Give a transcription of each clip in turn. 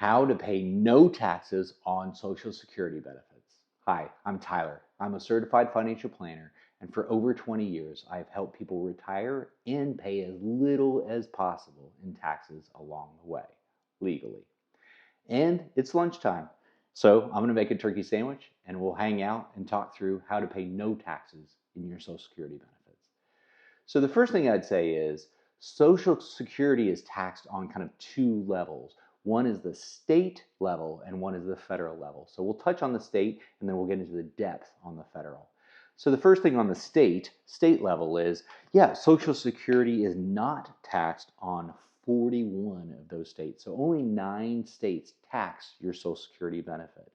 How to pay no taxes on Social Security benefits. Hi, I'm Tyler. I'm a certified financial planner, and for over 20 years, I've helped people retire and pay as little as possible in taxes along the way, legally. And it's lunchtime, so I'm going to make a turkey sandwich, and we'll hang out and talk through how to pay no taxes in your Social Security benefits. So the first thing I'd say is Social Security is taxed on kind of two levels. One is the state level and one is the federal level. So we'll touch on the state and then we'll get into the depth on the federal. So the first thing on the state level is, yeah, Social Security is not taxed on 41 of those states. So only 9 states tax your Social Security benefit.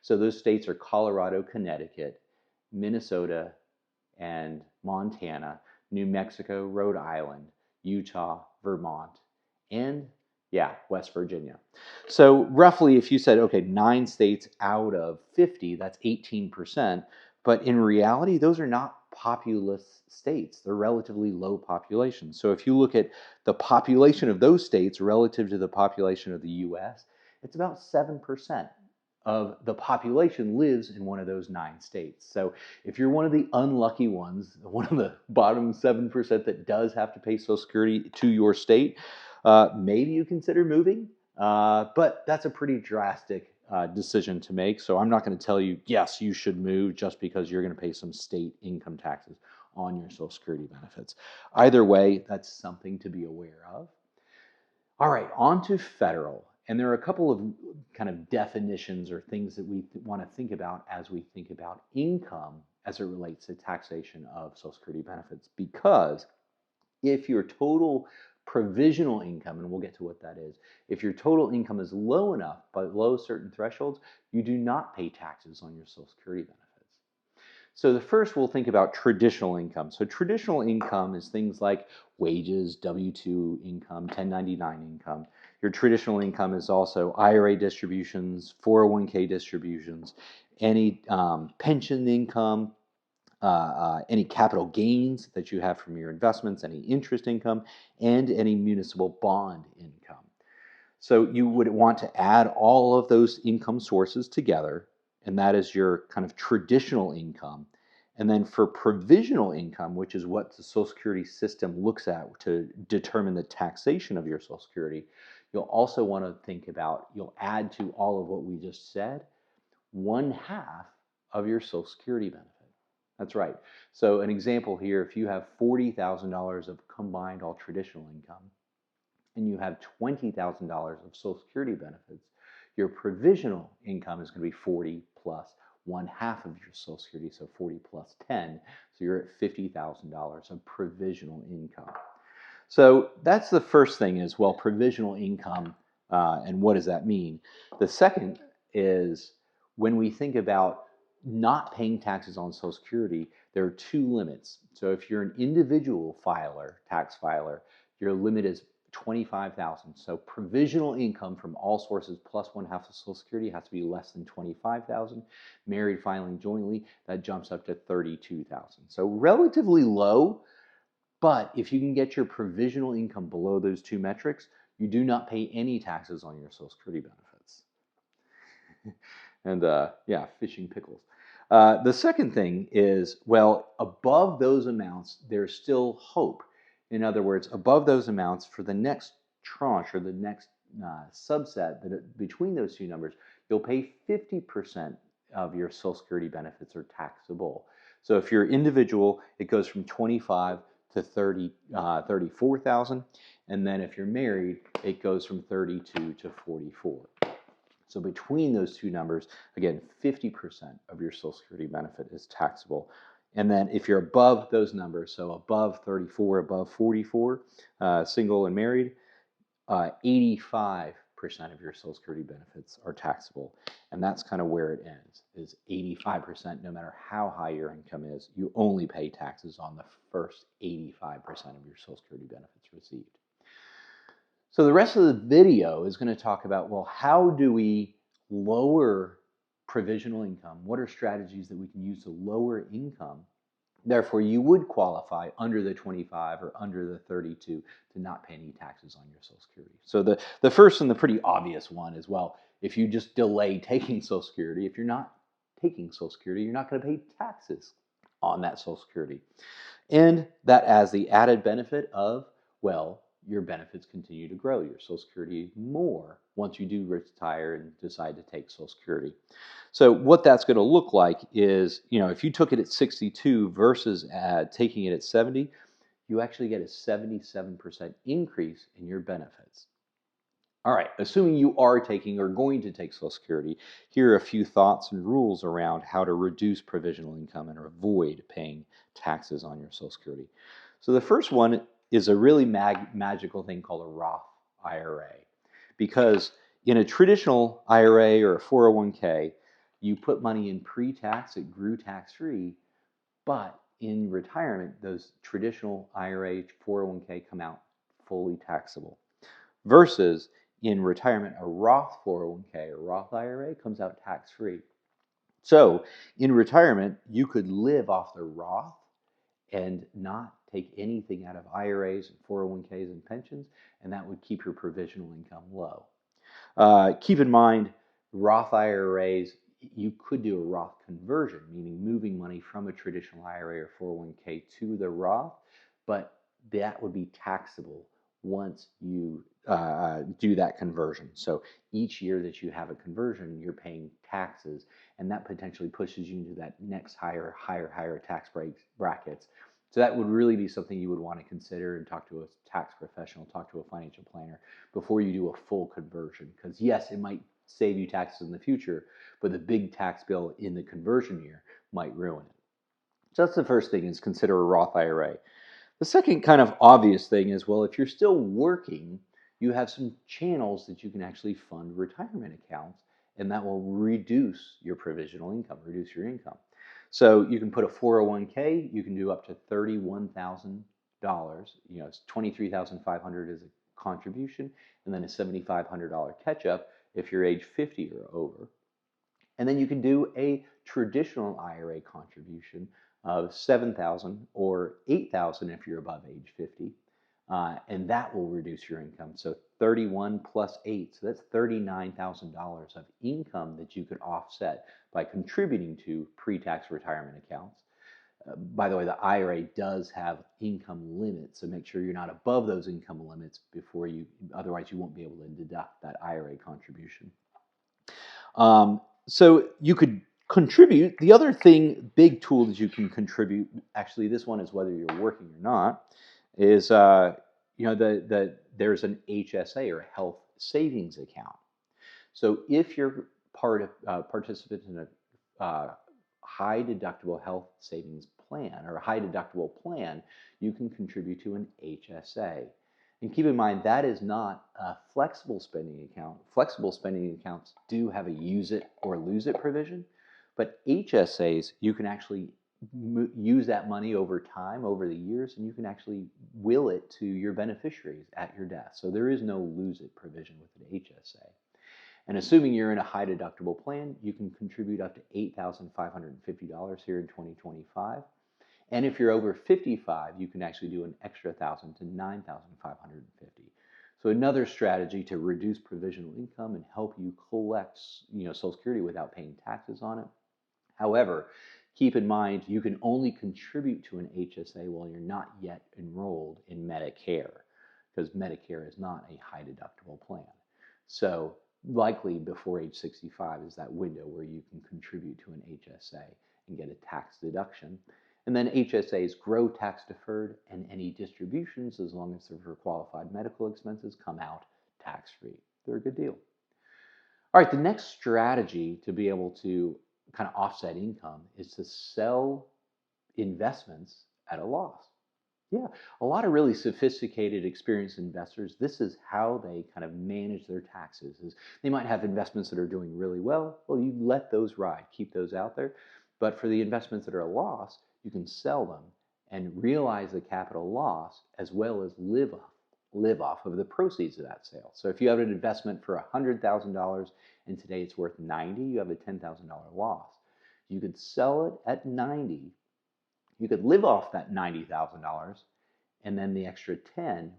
So those states are Colorado, Connecticut, Minnesota, and Montana, New Mexico, Rhode Island, Utah, Vermont, and West Virginia. So roughly, if you said, okay, 9 states out of 50, that's 18%. But in reality, those are not populous states. They're relatively low population. So if you look at the population of those states relative to the population of the US, it's about 7% of the population lives in one of those 9 states. So if you're one of the unlucky ones, one of the bottom 7% that does have to pay Social Security to your state, maybe you consider moving, but that's a pretty drastic decision to make. So I'm not going to tell you, yes, you should move just because you're going to pay some state income taxes on your Social Security benefits. Either way, that's something to be aware of. All right, on to federal. And there are a couple of kind of definitions or things that we want to think about as we think about income as it relates to taxation of Social Security benefits. Because if your total provisional income, and we'll get to what that is, if your total income is low enough, below certain thresholds, you do not pay taxes on your Social Security benefits. So the first, we'll think about traditional income. So traditional income is things like wages, W-2 income, 1099 income. Your traditional income is also IRA distributions, 401k distributions, any pension income, any capital gains that you have from your investments, any interest income, and any municipal bond income. So you would want to add all of those income sources together, and that is your kind of traditional income. And then for provisional income, which is what the Social Security system looks at to determine the taxation of your Social Security, you'll also want to think about, you'll add to all of what we just said, 1/2 of your Social Security benefit. That's right. So an example here, if you have $40,000 of combined all traditional income and you have $20,000 of Social Security benefits, your provisional income is going to be 40 plus 1/2 of your Social Security, so 40 plus 10. So you're at $50,000 of provisional income. So that's the first thing is, well, provisional income, and what does that mean? The second is when we think about not paying taxes on Social Security, there are 2 limits. So if you're an individual filer, tax filer, your limit is $25,000. So provisional income from all sources plus 1/2 of Social Security has to be less than $25,000. Married filing jointly, that jumps up to $32,000. So relatively low, but if you can get your provisional income below those 2 metrics, you do not pay any taxes on your Social Security benefits. And fishing pickles. The second thing is, well, above those amounts, there's still hope. In other words, above those amounts for the next tranche or the next subset between those 2 numbers, you'll pay 50% of your Social Security benefits are taxable. So if you're individual, it goes from 25 to 34,000, and then if you're married, it goes from 32 to 44. So between those 2 numbers, again, 50% of your Social Security benefit is taxable. And then if you're above those numbers, so above 34, above 44, single and married, 85% of your Social Security benefits are taxable. And that's kind of where it ends, is 85%, no matter how high your income is, you only pay taxes on the first 85% of your Social Security benefits received. So the rest of the video is going to talk about, well, how do we lower provisional income? What are strategies that we can use to lower income Therefore, you would qualify under the 25 or under the 32 to not pay any taxes on your Social Security. So the first and the pretty obvious one is, well, if you just delay taking Social Security, if you're not taking Social Security, you're not going to pay taxes on that Social Security. And that as the added benefit of, well, your benefits continue to grow, your Social Security more once you do retire and decide to take Social Security. So what that's going to look like is, if you took it at 62 versus taking it at 70, you actually get a 77% increase in your benefits. All right, assuming you are taking or going to take Social Security, here are a few thoughts and rules around how to reduce provisional income and avoid paying taxes on your Social Security. So the first one is a really magical thing called a Roth IRA. Because in a traditional IRA or a 401k, you put money in pre-tax, it grew tax-free, but in retirement, those traditional IRA, 401k come out fully taxable. Versus in retirement, a Roth 401k or Roth IRA comes out tax-free. So in retirement, you could live off the Roth and not take anything out of IRAs and 401ks and pensions, and that would keep your provisional income low. Keep in mind, Roth IRAs, you could do a Roth conversion, meaning moving money from a traditional IRA or 401k to the Roth, but that would be taxable once you do that conversion. So each year that you have a conversion, you're paying taxes, and that potentially pushes you into that next higher tax brackets. So that would really be something you would want to consider and talk to a tax professional, talk to a financial planner before you do a full conversion. Because yes, it might save you taxes in the future, but the big tax bill in the conversion year might ruin it. So that's the first thing, is consider a Roth IRA. The second kind of obvious thing is, well, if you're still working, you have some channels that you can actually fund retirement accounts, and that will reduce your provisional income, reduce your income. So you can put a 401k, you can do up to $31,000. It's $23,500 as a contribution, and then a $7,500 catch-up if you're age 50 or over. And then you can do a traditional IRA contribution of $7,000 or $8,000 if you're above age 50, and that will reduce your income. So 31 plus 8, so that's $39,000 of income that you could offset by contributing to pre-tax retirement accounts. By the way, the IRA does have income limits, so make sure you're not above those income limits otherwise you won't be able to deduct that IRA contribution. So you could contribute. The other big tool that you can contribute, actually this one is whether you're working or not, is there's an HSA or a health savings account. So if you're participant in a high deductible health savings plan or a high deductible plan, you can contribute to an HSA. And keep in mind, that is not a flexible spending account. Flexible spending accounts do have a use it or lose it provision, but HSAs, you can actually use that money over time, over the years, and you can actually will it to your beneficiaries at your death. So there is no lose it provision with an HSA. And assuming you're in a high deductible plan, you can contribute up to $8,550 here in 2025. And if you're over 55, you can actually do an extra $1,000 to $9,550. So another strategy to reduce provisional income and help you collect, Social Security without paying taxes on it. However, keep in mind, you can only contribute to an HSA while you're not yet enrolled in Medicare, because Medicare is not a high deductible plan. So likely before age 65 is that window where you can contribute to an HSA and get a tax deduction. And then HSAs grow tax deferred, and any distributions, as long as they're for qualified medical expenses, come out tax free. They're a good deal. All right, the next strategy to be able to kind of offset income is to sell investments at a loss. Yeah, a lot of really sophisticated, experienced investors, this is how they kind of manage their taxes. They might have investments that are doing really well. Well, you let those ride, keep those out there. But for the investments that are a loss, you can sell them and realize the capital loss as well as live off of the proceeds of that sale. So if you have an investment for $100,000 and today it's worth $90,000, you have a $10,000 loss. You could sell it at $90,000 You could live off that $90,000, and then the extra 10,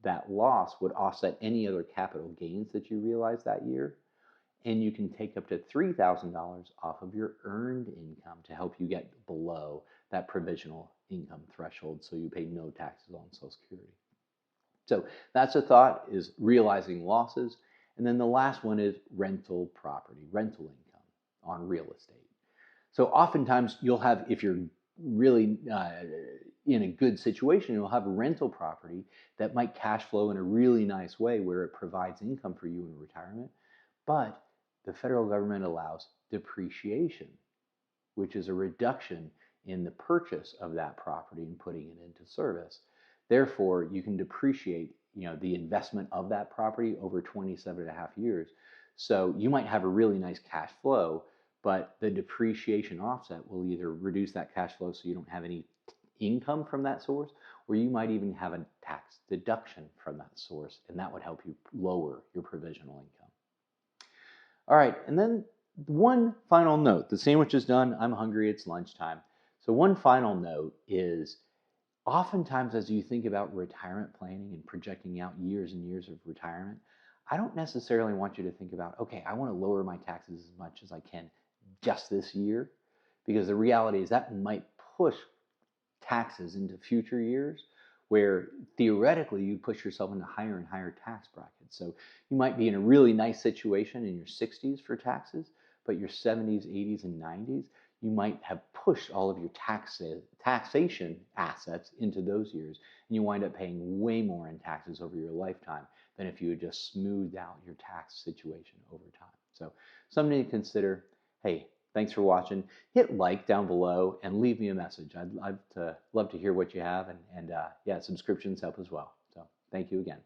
that loss would offset any other capital gains that you realized that year. And you can take up to $3,000 off of your earned income to help you get below that provisional income threshold, so you pay no taxes on Social Security. So that's a thought, is realizing losses. And then the last one is rental property, rental income on real estate. So oftentimes you'll have, if you're really in a good situation, you'll have a rental property that might cash flow in a really nice way where it provides income for you in retirement. But the federal government allows depreciation, which is a reduction in the purchase of that property and putting it into service. Therefore, you can depreciate, the investment of that property over 27.5 years. So you might have a really nice cash flow, but the depreciation offset will either reduce that cash flow so you don't have any income from that source, or you might even have a tax deduction from that source, and that would help you lower your provisional income. All right, and then one final note. The sandwich is done. I'm hungry. It's lunchtime. So one final note is, oftentimes as you think about retirement planning and projecting out years and years of retirement, I don't necessarily want you to think about, okay, I want to lower my taxes as much as I can just this year, because the reality is that might push taxes into future years, where theoretically you push yourself into higher and higher tax brackets. So you might be in a really nice situation in your 60s for taxes, but your 70s, 80s, and 90s, you might have pushed all of your taxation assets into those years, and you wind up paying way more in taxes over your lifetime than if you had just smoothed out your tax situation over time. So something to consider. Hey, thanks for watching. Hit like down below and leave me a message. I'd love to hear what you have, and yeah, subscriptions help as well. So thank you again.